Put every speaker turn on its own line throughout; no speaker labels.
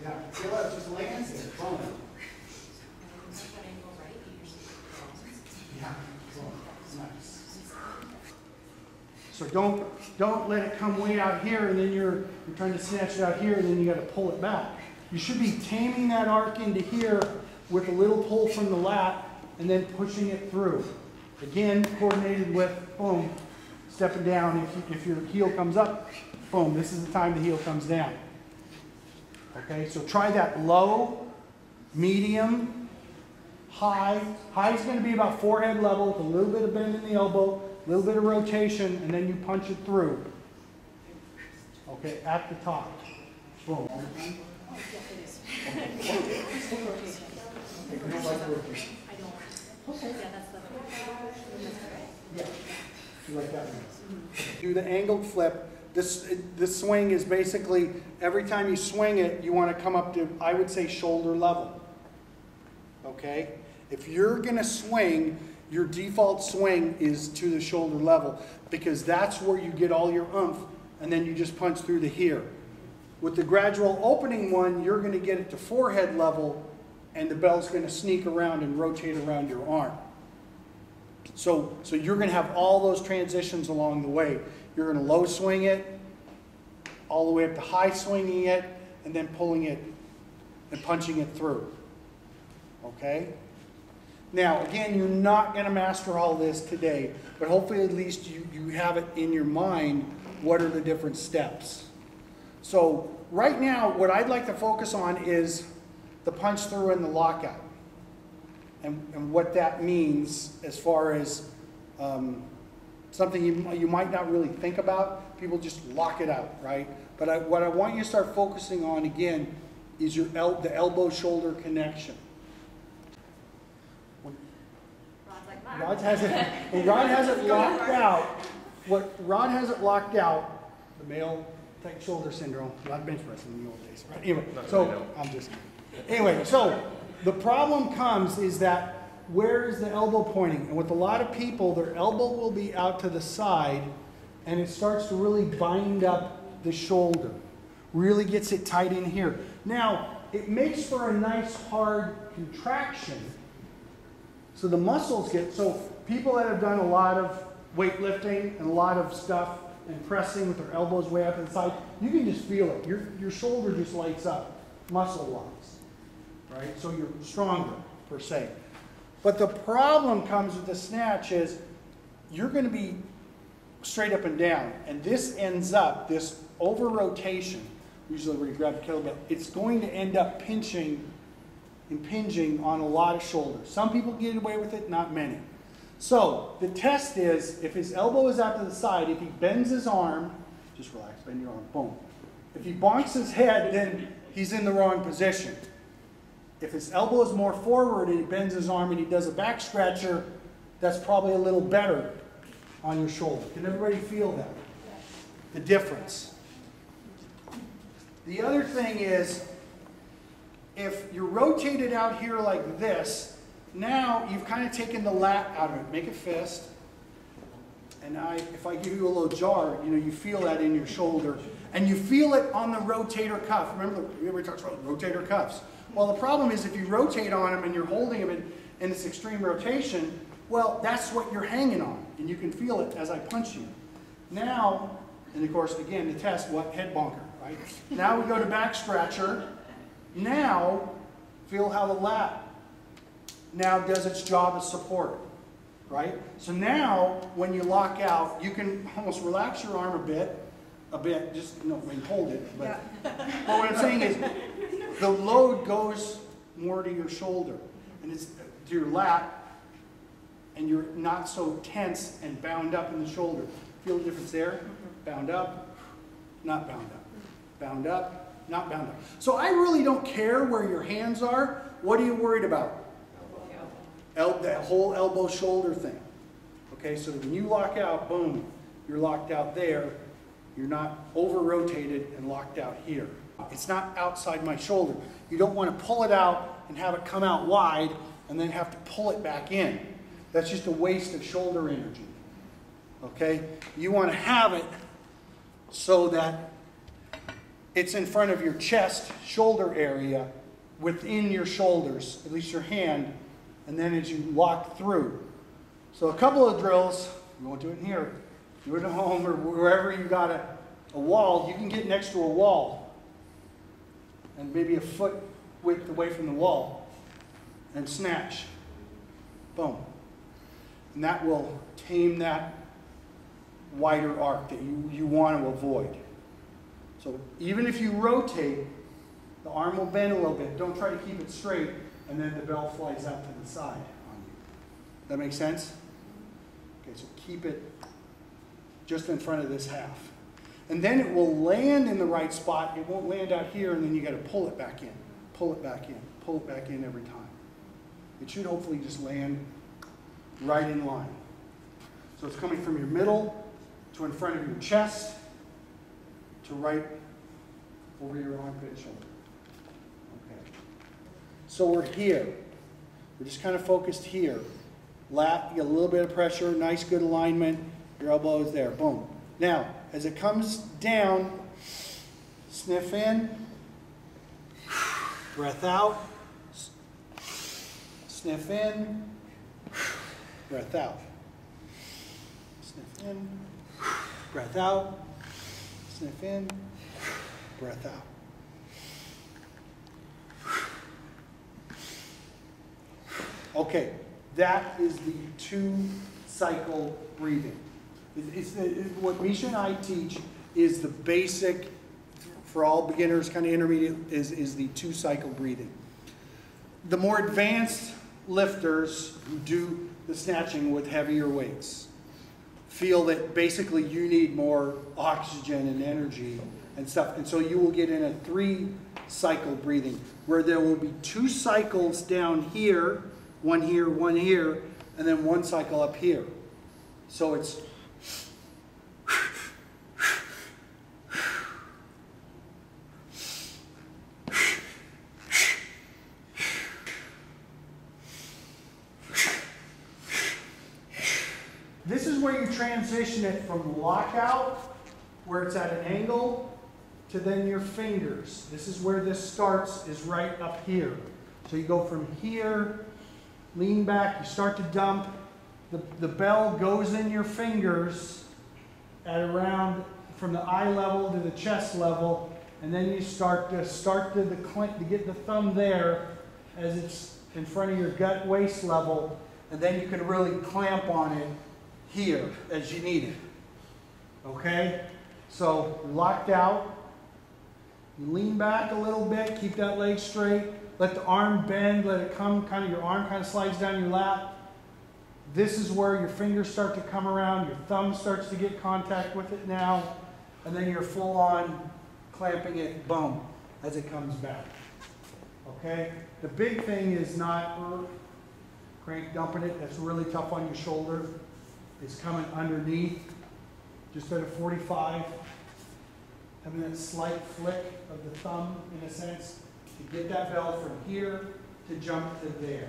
Yeah, feel it just lands there. Boom. Yeah, boom. Nice. So don't let it come way out here and then you're trying to snatch it out here and then you got to pull it back. You should be taming that arc into here with a little pull from the lat and then pushing it through. Again, coordinated with, boom, stepping down. If your heel comes up, boom, this is the time the heel comes down. Okay, so try that low, medium, high. High is going to be about forehead level with a little bit of bend in the elbow, a little bit of rotation, and then you punch it through. Okay, at the top. Boom. Yeah, you like that one. Do the angled flip. This swing is basically, every time you swing it, you want to come up to, I would say, shoulder level. Okay? If you're going to swing, your default swing is to the shoulder level because that's where you get all your oomph, and then you just punch through to here. With the gradual opening one, you're going to get it to forehead level, and the bell's going to sneak around and rotate around your arm. So you're going to have all those transitions along the way. You're going to low swing it, all the way up to high swinging it, and then pulling it and punching it through. Okay? Now, again, you're not going to master all this today, but hopefully at least you have it in your mind, what are the different steps. So right now, what I'd like to focus on is the punch through and the lockout, and what that means as far as something you might not really think about. People just lock it out, right? But what I want you to start focusing on again is the elbow-shoulder connection. Rod has it locked out. What Rod has it locked out, the male tight shoulder syndrome, a lot of bench pressing in the old days, right? Anyway, so I'm just kidding. Anyway, so the problem comes is that where is the elbow pointing? And with a lot of people, their elbow will be out to the side and it starts to really bind up the shoulder. Really gets it tight in here. Now, it makes for a nice hard contraction. So the muscles get, so people that have done a lot of weightlifting and a lot of stuff and pressing with their elbows way up to the side, you can just feel it. Your shoulder just lights up, muscle-wise, right? So you're stronger, per se. But the problem comes with the snatch is you're going to be straight up and down. And this ends up, this over-rotation, usually where you grab the kettlebell, it's going to end up impinging on a lot of shoulders. Some people get away with it, not many. So the test is, if his elbow is out to the side, if he bends his arm, just relax, bend your arm, boom. If he bonks his head, then he's in the wrong position. If his elbow is more forward and he bends his arm and he does a back scratcher, that's probably a little better on your shoulder. Can everybody feel that? The difference. The other thing is, if you're rotated out here like this, now you've kind of taken the lat out of it. Make a fist. And if I give you a little jar, you feel that in your shoulder. And you feel it on the rotator cuff. Remember, everybody talks about rotator cuffs. Well, the problem is if you rotate on them and you're holding them in this extreme rotation, well, that's what you're hanging on. And you can feel it as I punch you. Now, and of course, again, to test what? Head bonker, right? Now we go to back scratcher. Now, feel how the lat now does its job as support, right? So now, when you lock out, you can almost relax your arm a bit, just, when you hold it. But, but what I'm saying is, the load goes more to your shoulder, and it's to your lat, and you're not so tense and bound up in the shoulder. Feel the difference there? Bound up, not bound up. Bound up, not bound up. So I really don't care where your hands are. What are you worried about? That whole elbow-shoulder thing. Okay, so when you lock out, boom, you're locked out there. You're not over-rotated and locked out here. It's not outside my shoulder. You don't want to pull it out and have it come out wide and then have to pull it back in. That's just a waste of shoulder energy. Okay? You want to have it so that it's in front of your chest, shoulder area, within your shoulders, at least your hand, and then as you lock through. So a couple of drills, you won't do it in here, do it at home or wherever you got a wall. You can get next to a wall and maybe a foot width away from the wall and snatch. Boom. And that will tame that wider arc that you want to avoid. So even if you rotate, the arm will bend a little bit. Don't try to keep it straight, and then the bell flies out to the side on you. That make sense? Okay, so keep it just in front of this half. And then it will land in the right spot. It won't land out here, and then you got to pull it back in, pull it back in, pull it back in every time. It should hopefully just land right in line. So it's coming from your middle to in front of your chest to right over your armpit and shoulder. Okay. So we're here. We're just kind of focused here. Lat, you get a little bit of pressure, nice good alignment. Your elbow is there. Boom. Now, as it comes down, sniff in, breath out, sniff in, breath out. Sniff in, breath out, sniff in, breath out. Okay, that is the 2-cycle breathing. What Misha and I teach is the basic, for all beginners, kind of intermediate, is the 2-cycle breathing. The more advanced lifters who do the snatching with heavier weights feel that basically you need more oxygen and energy and stuff. And so you will get in a 3-cycle breathing where there will be 2 cycles down here, one here, and then 1 cycle up here. So it's this is where you transition it from lockout, where it's at an angle, to then your fingers. This is where this starts, is right up here. So you go from here, lean back, you start to dump. The bell goes in your fingers at around from the eye level to the chest level, and then you start to get the thumb there as it's in front of your gut waist level, and then you can really clamp on it here as you need it. Okay? So locked out. You lean back a little bit, keep that leg straight, let the arm bend, let it come, kind of your arm kind of slides down your lap. This is where your fingers start to come around, your thumb starts to get contact with it now, and then you're full on clamping it, boom, as it comes back. Okay? The big thing is not crank dumping it, that's really tough on your shoulder. It's coming underneath, just at a 45, having that slight flick of the thumb, in a sense, to get that bell from here to jump to there.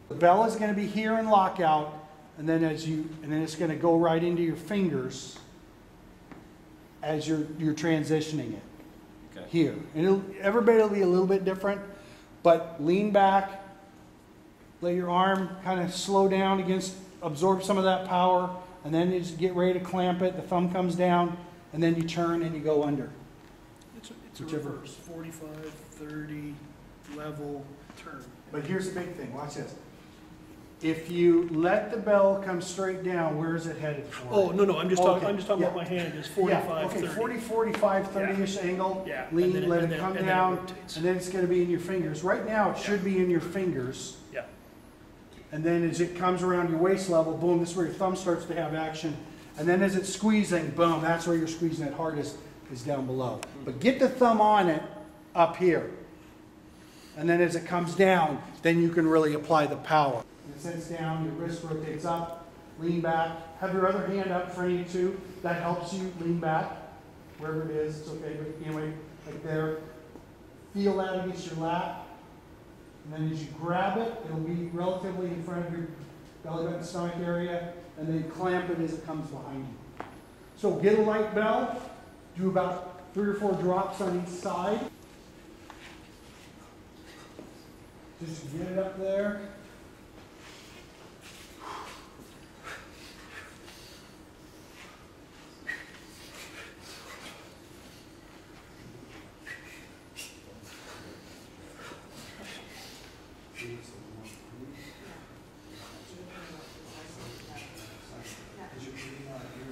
The bell is going to be here in lockout, and then it's going to go right into your fingers as you're transitioning it. Okay. Here, and everybody will be a little bit different, but lean back, let your arm kind of slow down absorb some of that power, and then you just get ready to clamp it. The thumb comes down, and then you turn and you go under.
It's a reverse, 45, 30, level, turn.
But here's the big thing, watch this. If you let the bell come straight down, where is it headed for?
Oh, no, I'm just talking about my hand is 45,
yeah, okay,
30.
40, 45, 30-ish angle.
Yeah.
Lean, let it come down, and then it's going to be in your fingers. Right now, it should be in your fingers.
Yeah.
And then as it comes around your waist level, boom, this is where your thumb starts to have action. And then as it's squeezing, boom, that's where you're squeezing it hardest, is down below. But get the thumb on it up here. And then as it comes down, then you can really apply the power. It sits down, your wrist rotates up, lean back. Have your other hand up in front of you too. That helps you lean back, wherever it is. It's okay, but anyway, right there. Feel that against your lat. And then as you grab it, it'll be relatively in front of your belly button stomach area, and then clamp it as it comes behind you. So get a light bell, do about 3 or 4 drops on each side. Just get it up there.